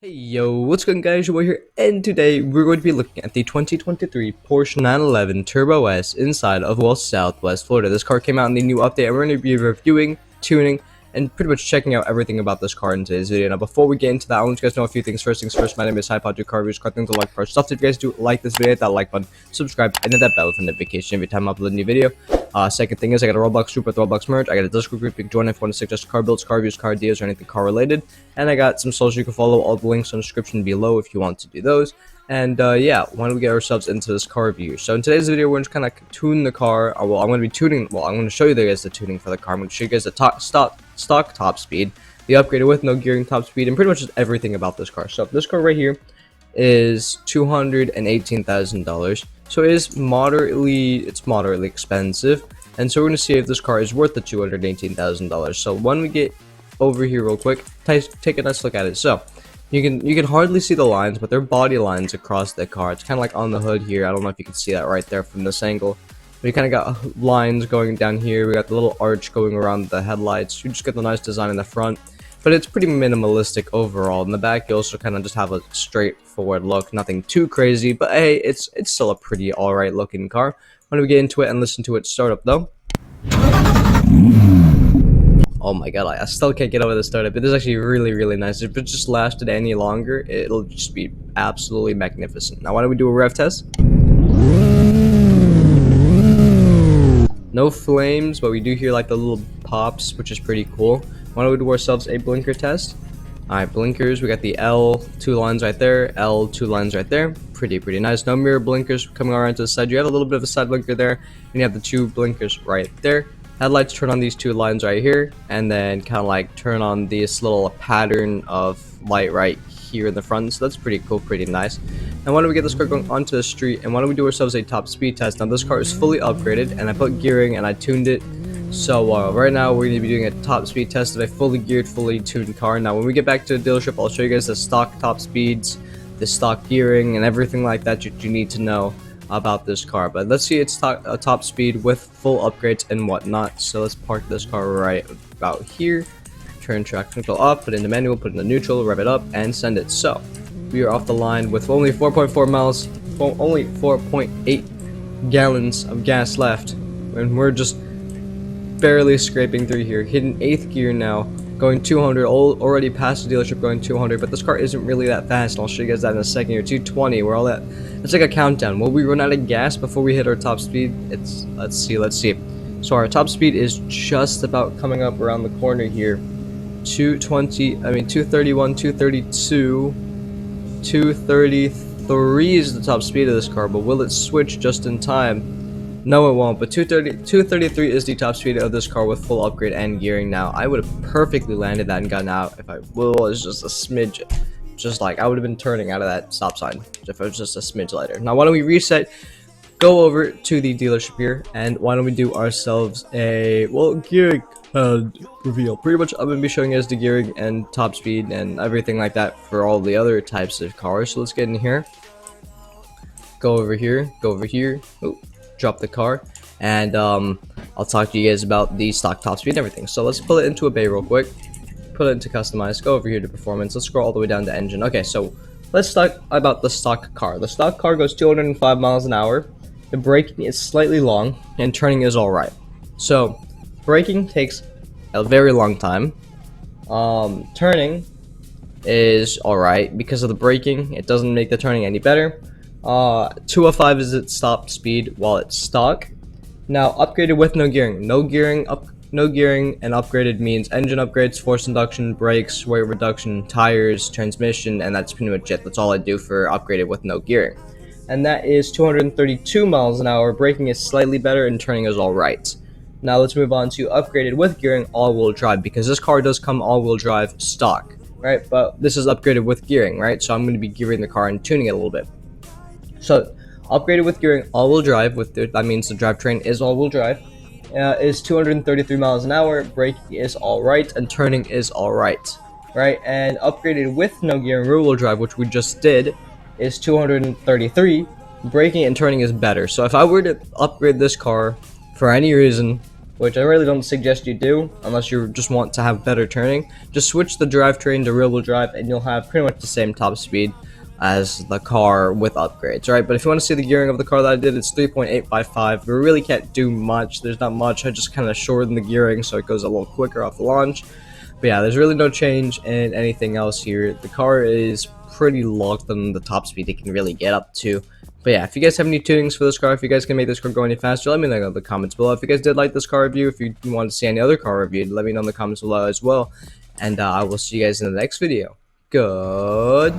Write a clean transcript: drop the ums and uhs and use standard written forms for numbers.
Hey yo, what's going on guys, your boy here, and today we're going to be looking at the 2023 Porsche 911 Turbo S inside of Southwest Florida. This car came out in the new update, and we're going to be reviewing, tuning, and pretty much checking out everything about this car in today's video. Now before we get into that, I want you guys to know a few things. First things first, my name is Heyo, do car reviews, car things to like car stuff. If you guys do like this video, hit that like button, subscribe, and hit that bell for notification every time I upload a new video. Second thing is I got a Roblox group with Roblox merch. I got a Discord group you can join if you want to suggest car builds, car reviews, car ideas, or anything car related. And I got some socials you can follow. All the links in the description below if you want to do those. And yeah, why don't we get ourselves into this car review? So in today's video, we're just kind of tune the car. Well, I'm going to be tuning. Well, I'm going to show you guys the tuning for the car. I'm going to show you guys the stock top speed, the upgraded with no gearing top speed, and pretty much just everything about this car. So this car right here is $218,000. So it's moderately expensive, and so we're gonna see if this car is worth the $218,000. So when we get over here real quick, take a nice look at it. So you can hardly see the lines, but they're body lines across the car. It's kind of like on the hood here. I don't know if you can see that right there from this angle. We kind of got lines going down here. We got the little arch going around the headlights. You just got the nice design in the front, but it's pretty minimalistic overall. In the back, you also kind of just have a straightforward look, nothing too crazy, but hey, it's still a pretty alright looking car. When we get into it and listen to it start up though. Oh my god, I still can't get over the startup. It is actually really nice. If it just lasted any longer, it'll just be absolutely magnificent. Now why don't we do a rev test? No flames, but we do hear like the little pops, which is pretty cool. Why don't we do ourselves a blinker test? Alright, blinkers, we got the L, 2 lines right there, L, 2 lines right there. Pretty nice. No mirror blinkers coming around to the side. You have a little bit of a side blinker there, and you have the 2 blinkers right there. Headlights turn on these 2 lines right here, and then kind of like turn on this little pattern of light right here in the front. So that's pretty cool, pretty nice. Now why don't we get this car going onto the street, and why don't we do ourselves a top speed test? Now this car is fully upgraded, and I put gearing and I tuned it. So right now we're going to be doing a top speed test of a fully geared, fully tuned car. Now when we get back to the dealership, I'll show you guys the stock top speeds, the stock gearing, and everything like that you need to know about this car. But let's see its top speed with full upgrades and whatnot. So let's park this car right about here, turn traction control off, put it into manual, put it into neutral, rev it up, and send it. So we are off the line with only 4.4 miles, only 4.8 gallons of gas left, and we're just barely scraping through here, hitting 8th gear now, going 200, already past the dealership going 200, but this car isn't really that fast, and I'll show you guys that in a second here. 220, we're all at, it's like a countdown. Will we run out of gas before we hit our top speed? Let's see. So our top speed is just about coming up around the corner here. 231, 232, 233 is the top speed of this car, but will it switch just in time? No, it won't, but 233 is the top speed of this car with full upgrade and gearing. Now, I would have perfectly landed that and gotten out if I was just a smidge, just like I would have been turning out of that stop sign if it was just a smidge later. Now, why don't we reset, go over to the dealership here, and why don't we do ourselves a, well, gearing reveal. Pretty much, I'm going to be showing you guys the gearing and top speed and everything like that for all the other types of cars. So let's get in here, go over here, oh, drop the car, and I'll talk to you guys about the stock top speed and everything. So let's pull it into a bay real quick, put it into customize, go over here to performance, let's scroll all the way down to engine. Okay, so let's talk about the stock car. The stock car goes 205 miles an hour. The braking is slightly long, and turning is alright. So braking takes a very long time. Turning is alright. Because of the braking, it doesn't make the turning any better. 205 is its top speed while it's stock. Now upgraded with no gearing. No gearing and upgraded means engine upgrades, force induction, brakes, weight reduction, tires, transmission, and that's pretty much it. That's all I do for upgraded with no gearing. And that is 232 miles an hour. Braking is slightly better and turning is alright. Now let's move on to upgraded with gearing, all-wheel drive, because this car does come all-wheel drive stock, right? But this is upgraded with gearing, right? So I'm going to be gearing the car and tuning it a little bit. So, upgraded with gearing, all-wheel drive, that means the drivetrain is all-wheel drive, is 233 miles an hour, braking is alright, and turning is alright, right? And upgraded with no gearing, rear-wheel drive, which we just did, is 233, braking and turning is better. So if I were to upgrade this car for any reason, which I really don't suggest you do unless you just want to have better turning. Just switch the drivetrain to rear-wheel drive and you'll have pretty much the same top speed as the car with upgrades, right? But if you want to see the gearing of the car that I did, it's 3.855. We really can't do much. There's not much. I just kind of shortened the gearing so it goes a little quicker off the launch. But yeah, there's really no change in anything else here. The car is pretty locked on the top speed it can really get up to. But yeah, if you guys have any tunings for this car, if you guys can make this car go any faster, let me know in the comments below. If you guys did like this car review, if you want to see any other car reviewed, let me know in the comments below as well. And I will see you guys in the next video. Goodbye.